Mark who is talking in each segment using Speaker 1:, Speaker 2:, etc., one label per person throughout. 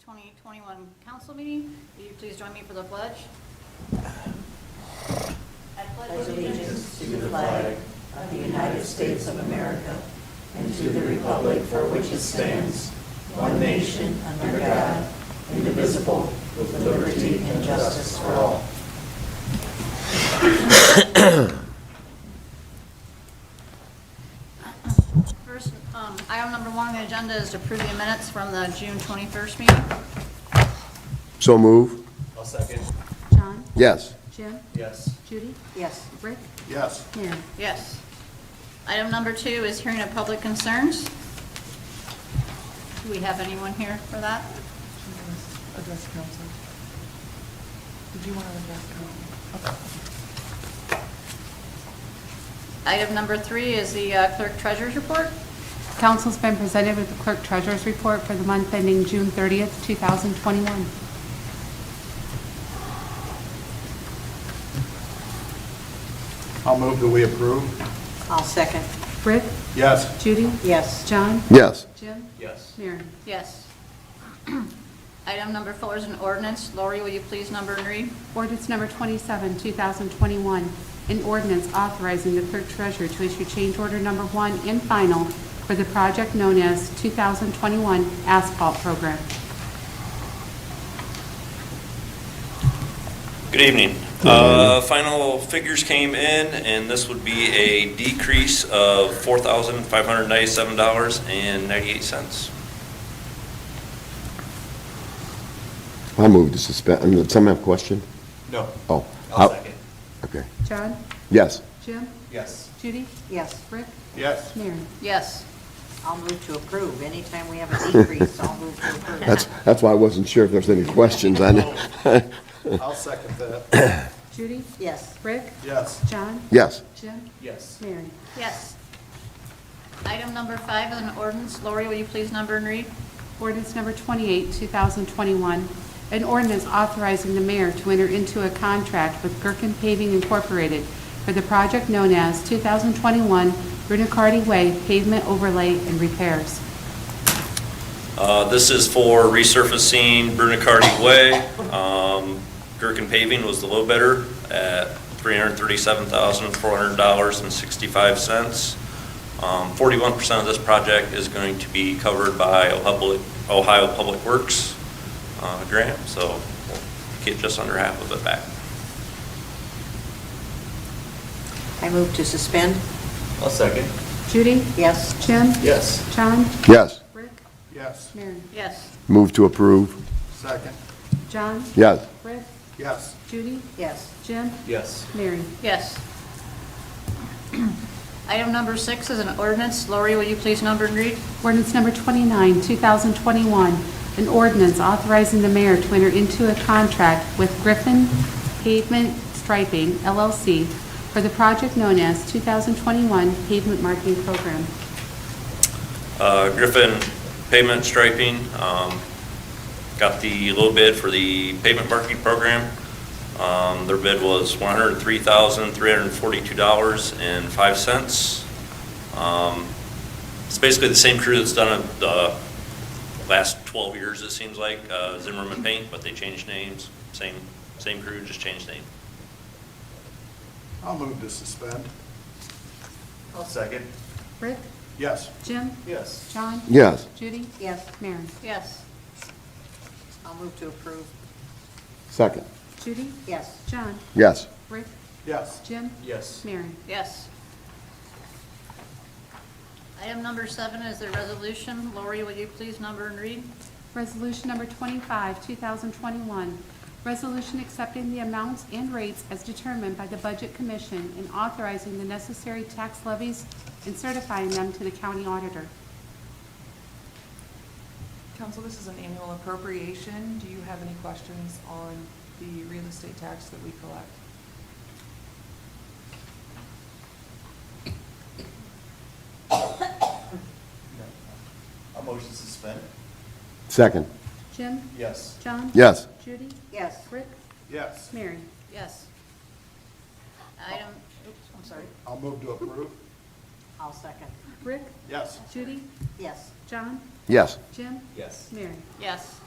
Speaker 1: 2021 council meeting. Will you please join me for the pledge? I
Speaker 2: Pledge allegiance to the flag of the United States of America and to the republic for which it stands, one nation, under God, indivisible, with liberty and justice for all.
Speaker 1: First, item number 1 on the agenda is to approve the minutes from the June 21st meeting.
Speaker 3: So move.
Speaker 4: I'll second.
Speaker 5: John?
Speaker 3: Yes.
Speaker 5: Jim?
Speaker 4: Yes.
Speaker 5: Judy?
Speaker 2: Yes.
Speaker 5: Rick?
Speaker 4: Yes.
Speaker 5: Mary?
Speaker 1: Yes. Item number 2 is hearing of public concerns. Do we have anyone here for that?
Speaker 6: Address council. Did you want to address council? Okay.
Speaker 1: Item number 3 is the Clerk-Treasurer's report.
Speaker 5: Council's been presented with the Clerk-Treasurer's report for the month ending June 30th, 2021.
Speaker 4: I'll move that we approve.
Speaker 2: I'll second.
Speaker 5: Rick?
Speaker 4: Yes.
Speaker 5: Judy?
Speaker 2: Yes.
Speaker 5: John?
Speaker 3: Yes.
Speaker 5: Jim?
Speaker 4: Yes.
Speaker 5: Mary?
Speaker 1: Yes. Item number 4 is an ordinance. Lori, will you please number and read?
Speaker 5: Ordinance number 27, 2021, an ordinance authorizing the Clerk-Treasurer to issue change order number 1 and final for the project known as 2021 Asphalt Program.
Speaker 7: Good evening. Final figures came in, and this would be a decrease of $4,597.98.
Speaker 3: I'll move to suspend. Does someone have a question?
Speaker 4: No.
Speaker 3: Oh.
Speaker 4: I'll second.
Speaker 3: Okay.
Speaker 5: John?
Speaker 3: Yes.
Speaker 5: Jim?
Speaker 4: Yes.
Speaker 5: Judy?
Speaker 2: Yes.
Speaker 5: Rick?
Speaker 4: Yes.
Speaker 5: Mary?
Speaker 1: Yes.
Speaker 2: I'll move to approve. Anytime we have a decrease, I'll move to approve.
Speaker 3: That's why I wasn't sure if there's any questions on it.
Speaker 4: I'll second that.
Speaker 5: Judy?
Speaker 2: Yes.
Speaker 5: Rick?
Speaker 4: Yes.
Speaker 5: John?
Speaker 3: Yes.
Speaker 5: Jim?
Speaker 4: Yes.
Speaker 5: Mary?
Speaker 1: Yes. Item number 5 is an ordinance. Lori, will you please number and read?
Speaker 5: Ordinance number 28, 2021, an ordinance authorizing the mayor to enter into a contract with Gerken Paving Incorporated for the project known as 2021 Brunicardi Way Pavement Overlay and Repairs.
Speaker 7: This is for resurfacing Brunicardi Way. Gerken Paving was the low bidder at $337,400.65. 41% of this project is going to be covered by Ohio Public Works grant, so we'll get just under half of it back.
Speaker 2: I move to suspend.
Speaker 4: I'll second.
Speaker 5: Judy?
Speaker 2: Yes.
Speaker 5: Jim?
Speaker 4: Yes.
Speaker 5: John?
Speaker 3: Yes.
Speaker 5: Rick?
Speaker 4: Yes.
Speaker 5: Mary?
Speaker 1: Yes.
Speaker 3: Move to approve.
Speaker 4: Second.
Speaker 5: John?
Speaker 3: Yes.
Speaker 5: Rick?
Speaker 4: Yes.
Speaker 5: Judy?
Speaker 2: Yes.
Speaker 5: Jim?
Speaker 4: Yes.
Speaker 5: Mary?
Speaker 1: Yes. Item number 6 is an ordinance. Lori, will you please number and read?
Speaker 5: Ordinance number 29, 2021, an ordinance authorizing the mayor to enter into a contract with Griffin Pavement Striping, LLC, for the project known as 2021 Pavement Marking Program.
Speaker 7: Griffin Pavement Striping got the low bid for the pavement marking program. Their bid was $103,342.05. It's basically the same crew that's done it the last 12 years, it seems like, Zimmerman Paint, but they changed names. Same crew, just changed name.
Speaker 4: I'll move to suspend. I'll second.
Speaker 5: Rick?
Speaker 4: Yes.
Speaker 5: Jim?
Speaker 4: Yes.
Speaker 5: John?
Speaker 3: Yes.
Speaker 5: Judy?
Speaker 2: Yes.
Speaker 5: Mary?
Speaker 1: Yes.
Speaker 2: I'll move to approve.
Speaker 3: Second.
Speaker 5: Judy?
Speaker 2: Yes.
Speaker 5: John?
Speaker 3: Yes.
Speaker 5: Rick?
Speaker 4: Yes.
Speaker 5: Jim?
Speaker 4: Yes.
Speaker 5: Mary?
Speaker 1: Yes. Item number 7 is the resolution. Lori, will you please number and read?
Speaker 5: Resolution number 25, 2021, resolution accepting the amounts and rates as determined by the Budget Commission and authorizing the necessary tax levies and certifying them to the county auditor.
Speaker 6: Council, this is an annual appropriation. Do you have any questions on the real estate tax that we collect?
Speaker 4: I'll motion to suspend.
Speaker 3: Second.
Speaker 5: Jim?
Speaker 4: Yes.
Speaker 5: John?
Speaker 3: Yes.
Speaker 5: Judy?
Speaker 2: Yes.
Speaker 5: Rick?
Speaker 4: Yes.
Speaker 5: Mary?
Speaker 1: Yes. Item, oops, I'm sorry.
Speaker 4: I'll move to approve.
Speaker 2: I'll second.
Speaker 5: Rick?
Speaker 4: Yes.
Speaker 5: Judy?
Speaker 2: Yes.
Speaker 5: John?
Speaker 3: Yes.
Speaker 5: Jim?
Speaker 4: Yes.
Speaker 5: Mary?
Speaker 1: Yes.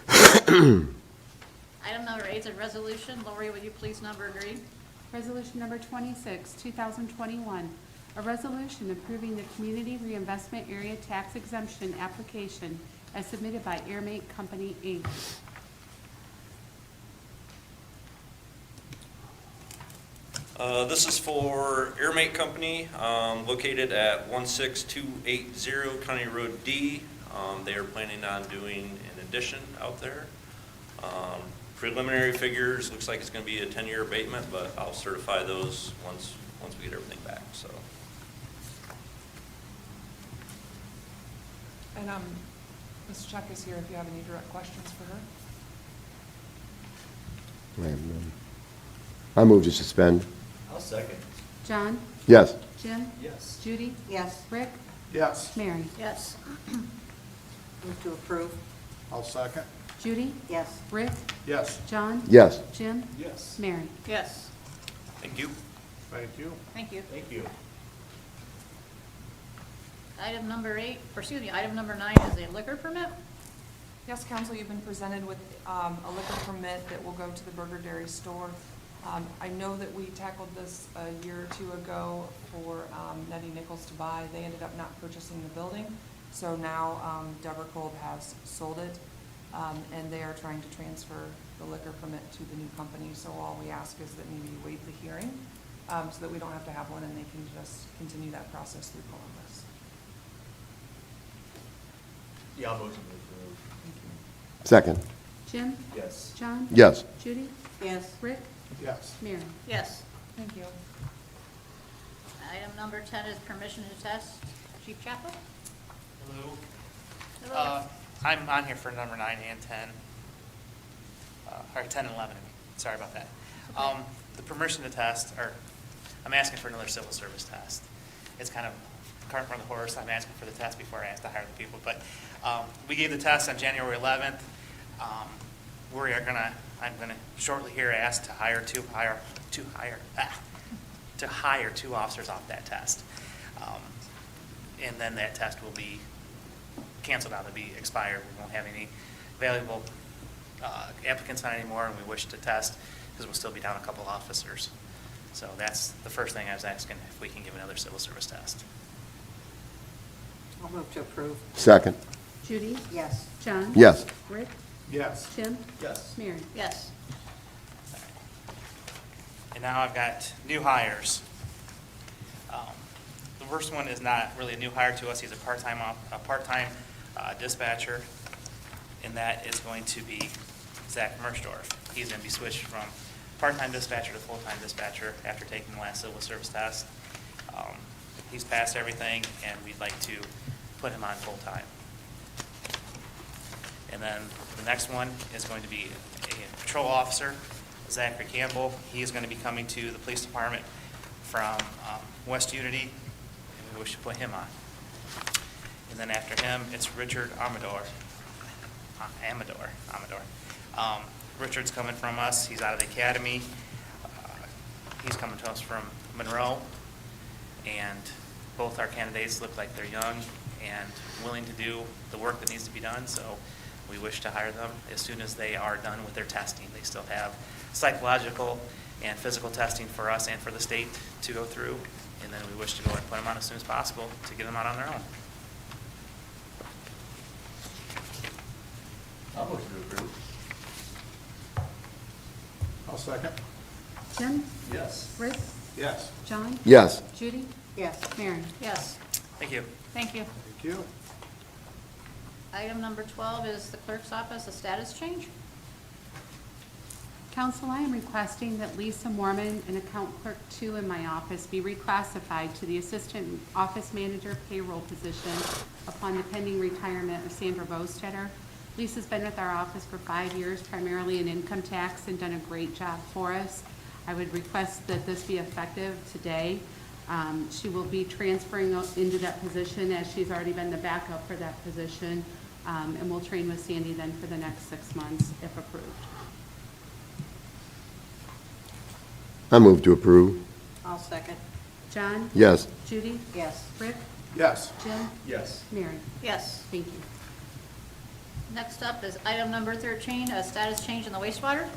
Speaker 1: Item number 8 is a resolution. Lori, will you please number and read?
Speaker 5: Resolution number 26, 2021, a resolution approving the Community Reinvestment Area Tax Exemption application as submitted by Airmate Company, Inc.
Speaker 7: This is for Airmate Company, located at 16280 County Road D. They are planning on doing an addition out there. Preliminary figures, looks like it's going to be a 10-year abatement, but I'll certify those once we get everything back, so.
Speaker 6: And Ms. Chuck is here if you have any direct questions for her.
Speaker 3: I have none. I move to suspend.
Speaker 4: I'll second.
Speaker 5: John?
Speaker 3: Yes.
Speaker 5: Jim?
Speaker 4: Yes.
Speaker 5: Judy?
Speaker 2: Yes.
Speaker 5: Rick?
Speaker 4: Yes.
Speaker 5: Mary?
Speaker 1: Yes.
Speaker 2: Move to approve.
Speaker 4: I'll second.
Speaker 5: Judy?
Speaker 2: Yes.
Speaker 5: Rick?
Speaker 4: Yes.
Speaker 5: John?
Speaker 3: Yes.
Speaker 5: Jim?
Speaker 4: Yes.
Speaker 5: Mary?
Speaker 1: Yes.
Speaker 7: Thank you.
Speaker 4: Thank you.
Speaker 1: Thank you.
Speaker 4: Thank you.
Speaker 1: Item number 9 is a liquor permit.
Speaker 6: Yes, council, you've been presented with a liquor permit that will go to the Burger Dairy store. I know that we tackled this a year or two ago for Nettie Nichols to buy. They ended up not purchasing the building, so now Deborah Kolb has sold it, and they are trying to transfer the liquor permit to the new company. So all we ask is that maybe you waive the hearing so that we don't have to have one and they can just continue that process through Columbus.
Speaker 4: Yeah, I'll motion to approve.
Speaker 6: Thank you.
Speaker 3: Second.
Speaker 5: Jim?
Speaker 4: Yes.
Speaker 5: John?
Speaker 3: Yes.
Speaker 5: Judy?
Speaker 2: Yes.
Speaker 5: Rick?
Speaker 4: Yes.
Speaker 5: Mary?
Speaker 1: Yes.
Speaker 6: Thank you.
Speaker 1: Item number 10 is permission to test. Chief Chaplain?
Speaker 8: Hello.
Speaker 1: Hello.
Speaker 8: I'm on here for number 9 and 10, or 10 and 11, I mean. Sorry about that.
Speaker 1: Okay.
Speaker 8: The permission to test, or I'm asking for another civil service test. It's kind of cart before the horse. I'm asking for the test before I ask to hire the people. But we gave the test on January 11th. I'm gonna shortly here ask to hire two officers off that test. And then that test will be canceled out, it'll be expired. We won't have any valuable applicants on anymore, and we wish to test because we'll still be down a couple officers. So that's the first thing I was asking, if we can give another civil service test.
Speaker 2: I'll move to approve.
Speaker 3: Second.
Speaker 5: Judy?
Speaker 2: Yes.
Speaker 5: John?
Speaker 3: Yes.
Speaker 5: Rick?
Speaker 4: Yes.
Speaker 5: Jim?
Speaker 4: Yes.
Speaker 5: Mary?
Speaker 1: Yes.
Speaker 8: And now I've got new hires. The first one is not really a new hire to us. He's a part-time dispatcher, and that is going to be Zach Mersdorf. He's going to be switched from part-time dispatcher to full-time dispatcher after taking the last civil service test. He's passed everything, and we'd like to put him on full-time. And then the next one is going to be a patrol officer, Zachary Campbell. He is going to be coming to the police department from West Unity, and we wish to put him on. And then after him, it's Richard Amador. Richard's coming from us. He's out of the academy. He's coming to us from Monroe. And both our candidates look like they're young and willing to do the work that needs to be done. So we wish to hire them as soon as they are done with their testing. They still have psychological and physical testing for us and for the state to go through. And then we wish to go and put them on as soon as possible to get them out on their own.
Speaker 4: I'll motion to approve. I'll second.
Speaker 5: Jim?
Speaker 4: Yes.
Speaker 5: Rick?
Speaker 4: Yes.
Speaker 5: John?
Speaker 3: Yes.
Speaker 5: Judy?
Speaker 2: Yes.
Speaker 5: Mary?
Speaker 1: Yes.
Speaker 8: Thank you.
Speaker 1: Thank you.
Speaker 4: Thank you.
Speaker 1: Item number 12 is the clerk's office, a status change.
Speaker 5: Council, I am requesting that Lisa Mormon, an account clerk 2 in my office, be reclassified to the assistant office manager payroll position upon the pending retirement of Sandra Bostetter. Lisa's been with our office for 5 years, primarily in income tax, and done a great job for us. I would request that this be effective today. She will be transferring into that position as she's already been the backup for that position, and we'll train with Sandy then for the next 6 months if approved.
Speaker 3: I move to approve.
Speaker 2: I'll second.
Speaker 5: John?
Speaker 3: Yes.
Speaker 5: Judy?
Speaker 2: Yes.
Speaker 5: Rick?
Speaker 9: Yes.
Speaker 5: Jim?
Speaker 4: Yes.
Speaker 5: Mary?
Speaker 1: Yes.
Speaker 5: Thank you.
Speaker 1: Next up is item number 13, a status change in the wastewater.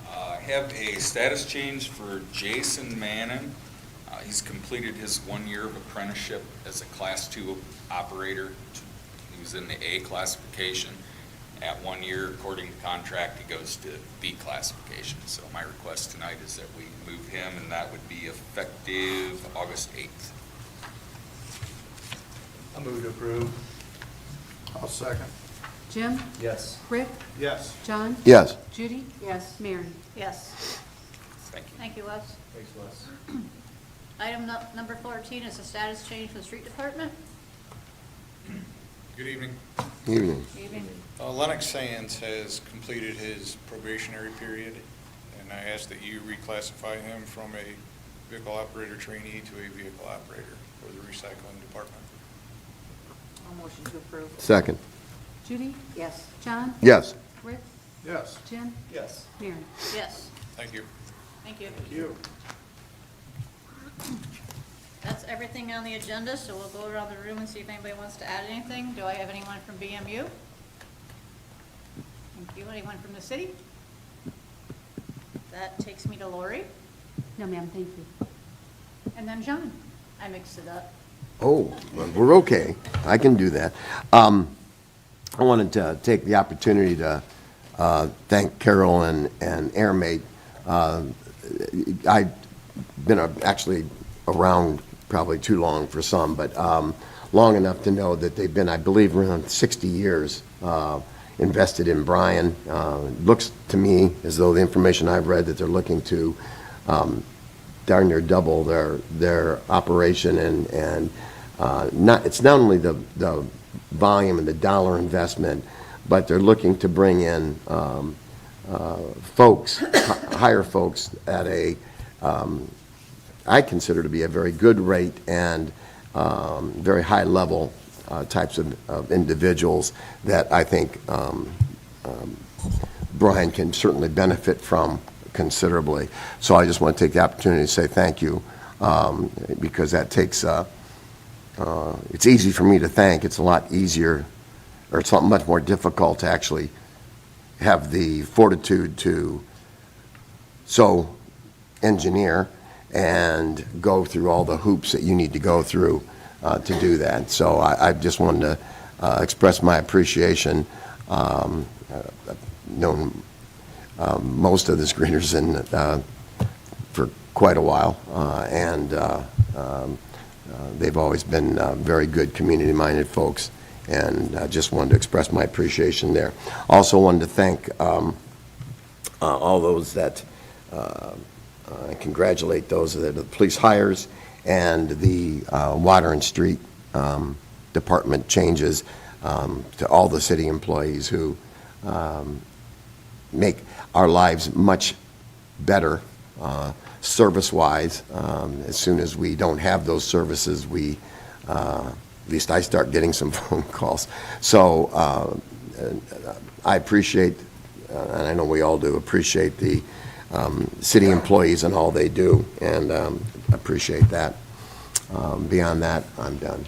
Speaker 10: I have a status change for Jason Mannon. He's completed his 1 year of apprenticeship as a Class 2 operator. He was in the A classification. At 1 year, according to contract, he goes to B classification. So my request tonight is that we move him, and that would be effective August 8th.
Speaker 4: I move to approve.
Speaker 9: I'll second.
Speaker 5: Jim?
Speaker 4: Yes.
Speaker 5: Rick?
Speaker 9: Yes.
Speaker 5: John?
Speaker 3: Yes.
Speaker 5: Judy?
Speaker 2: Yes.
Speaker 5: Mary?
Speaker 1: Yes.
Speaker 10: Thank you.
Speaker 1: Thank you, Les.
Speaker 4: Thanks, Wes.
Speaker 1: Item number 14 is a status change for the street department.
Speaker 11: Good evening.
Speaker 3: Evening.
Speaker 1: Evening.
Speaker 11: Lennox Sands has completed his probationary period, and I ask that you reclassify him from a vehicle operator trainee to a vehicle operator for the recycling department.
Speaker 2: I'll motion to approve.
Speaker 3: Second.
Speaker 5: Judy?
Speaker 2: Yes.
Speaker 5: John?
Speaker 3: Yes.
Speaker 5: Rick?
Speaker 9: Yes.
Speaker 5: Jim?
Speaker 4: Yes.
Speaker 5: Mary?
Speaker 1: Yes.
Speaker 11: Thank you.
Speaker 1: Thank you.
Speaker 9: Thank you.
Speaker 1: That's everything on the agenda, so we'll go around the room and see if anybody wants to add anything. Do I have anyone from BMU? Thank you. Anyone from the city? That takes me to Lori,
Speaker 5: No, ma'am, thank you.
Speaker 1: and then John. I mixed it up.
Speaker 3: Oh, well, we're okay. I can do that. I wanted to take the opportunity to thank Carol and AirMate. I've been actually around probably too long for some, but long enough to know that they've been, I believe, around 60 years invested in Bryan. Looks to me as though the information I've read that they're looking to darn near double their operation, and it's not only the volume and the dollar investment, but they're looking to bring in folks, hire folks at a I consider to be a very good rate and very high level types of individuals that I think Bryan can certainly benefit from considerably. So I just want to take the opportunity to say thank you, because that takes, it's easy for me to thank. It's a lot easier, or it's much more difficult to actually have the fortitude to so engineer and go through all the hoops that you need to go through to do that. So I just wanted to express my appreciation. I've known most of the screeners for quite a while, and they've always been very good community-minded folks, and I just wanted to express my appreciation there. Also wanted to thank all those that congratulate those that are the police hires and the water and street department changes, to all the city employees who make our lives much better service-wise. As soon as we don't have those services, at least I start getting some phone calls. So I appreciate, and I know we all do, appreciate the city employees and all they do, and appreciate that. Beyond that, I'm done.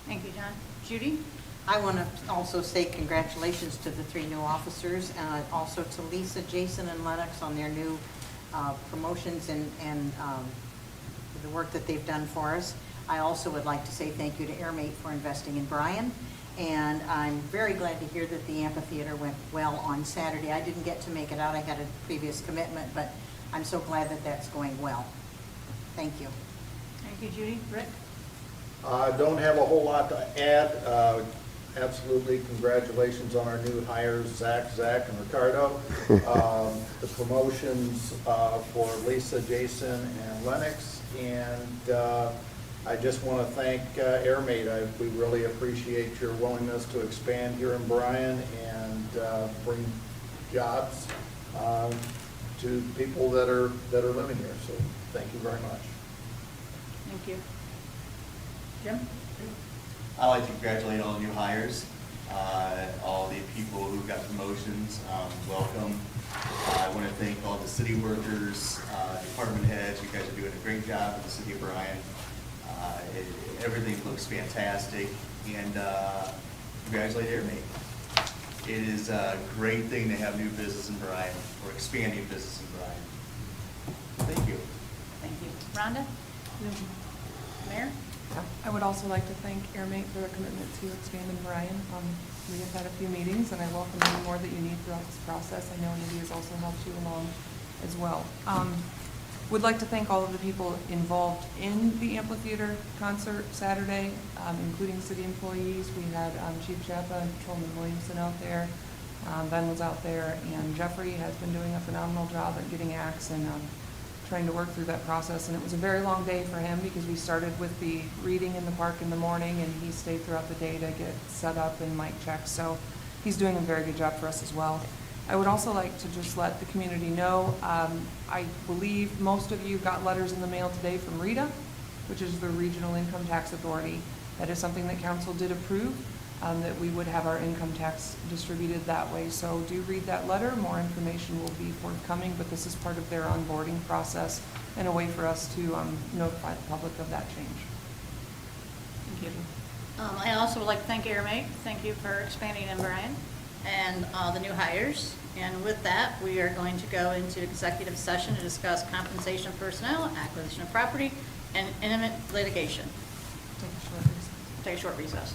Speaker 1: Thank you, John. Judy?
Speaker 2: I want to also say congratulations to the 3 new officers, and also to Lisa, Jason, and Lennox on their new promotions and the work that they've done for us. I also would like to say thank you to AirMate for investing in Bryan, and I'm very glad to hear that the amphitheater went well on Saturday. I didn't get to make it out. I had a previous commitment, but I'm so glad that that's going well. Thank you.
Speaker 1: Thank you, Judy. Rick?
Speaker 9: I don't have a whole lot to add. Absolutely, congratulations on our new hires, Zach, and Ricardo. The promotions for Lisa, Jason, and Lennox, and I just want to thank AirMate. We really appreciate your willingness to expand here in Bryan and bring jobs to people that are living here. So thank you very much.
Speaker 1: Thank you. Jim?
Speaker 4: I'd like to congratulate all the new hires, all the people who got promotions. Welcome. I want to thank all the city workers, department heads. You guys are doing a great job in the city of Bryan. Everything looks fantastic, and congratulate Airmate. It is a great thing to have new business in Bryan, or expanding business in Bryan. Thank you.
Speaker 1: Thank you. Rhonda? Mayor?
Speaker 6: I would also like to thank Airmate for their commitment to expand in Bryan. We have had a few meetings, and I welcome any more that you need throughout this process. I know Andy has also helped you along as well. Would like to thank all of the people involved in the amphitheater concert Saturday, including city employees. We had Chief Chappa and Patrolman Williamson out there. Ben was out there, and Jeffrey has been doing a phenomenal job at getting acts and trying to work through that process. And it was a very long day for him because we started with the reading in the park in the morning, and he stayed throughout the day to get set up and mic checked. So he's doing a very good job for us as well. I would also like to just let the community know, I believe most of you got letters in the mail today from RETA, which is the Regional Income Tax Authority. That is something that council did approve, that we would have our income tax distributed that way. So do read that letter. More information will be forthcoming, but this is part of their onboarding process and a way for us to notify the public of that change. Thank you.
Speaker 1: I also would like to thank Airmate. Thank you for expanding in Bryan and the new hires. And with that, we are going to go into executive session to discuss compensation of personnel, acquisition of property, and imminent litigation.
Speaker 6: Take a short recess.
Speaker 1: Take a short recess.